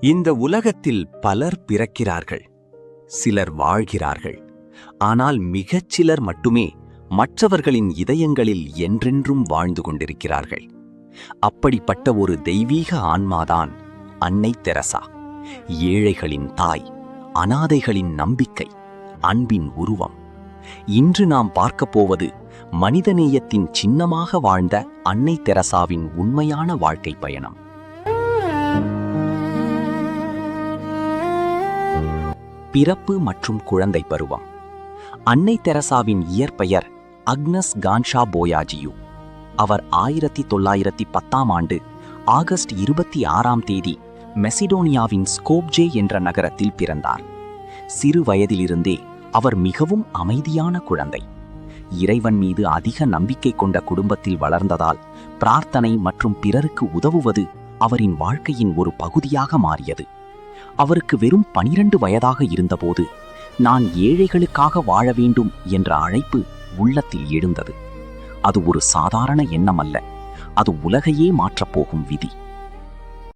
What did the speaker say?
இந்த உலகத்தில் பலர் பிறக்கிறார்கள், சிலர் வாழ்கிறார்கள். ஆனால் மிகச் சிலர் மட்டுமே மற்றவர்களின் இதயங்களில் என்றென்றும் வாழ்ந்து கொண்டிருக்கிறார்கள். அப்படிப்பட்ட ஒரு தெய்வீக ஆன்மாதான் அன்னை தெரசா. ஏழைகளின் தாய், அனாதைகளின் நம்பிக்கை, அன்பின் உருவம். இன்று நாம் பார்க்கப் போவது மனிதநேயத்தின் சின்னமாக வாழ்ந்த அன்னை தெரசாவின் உண்மையான வாழ்க்கை பயணம். பிறப்பு மற்றும் குழந்தை பருவம். அன்னை தெரசாவின் இயற்பெயர் அக்னஸ் கான்ஷா போயாஜியு. அவர் 1910ஆம் ஆண்டு ஆகஸ்ட் 26ஆம் தேதி மெசிடோனியாவின் ஸ்கோப்ஜே என்ற நகரத்தில் பிறந்தார். சிறு வயதிலிருந்தே அவர் மிகவும் அமைதியான குழந்தை. இறைவன் மீது அதிக நம்பிக்கை கொண்ட குடும்பத்தில் வளர்ந்ததால் பிரார்த்தனை மற்றும் பிறருக்கு உதவுவது அவரின் வாழ்க்கையின் ஒரு பகுதியாக மாறியது. அவருக்கு வெறும் 12 வயதாக இருந்தபோது நான் ஏழைகளுக்காக வாழ வேண்டும் என்ற அழைப்பு உள்ளத்தில் எழுந்தது. அது ஒரு சாதாரண எண்ணம் அல்ல, அது உலகையே மாற்றப்போகும் விதி.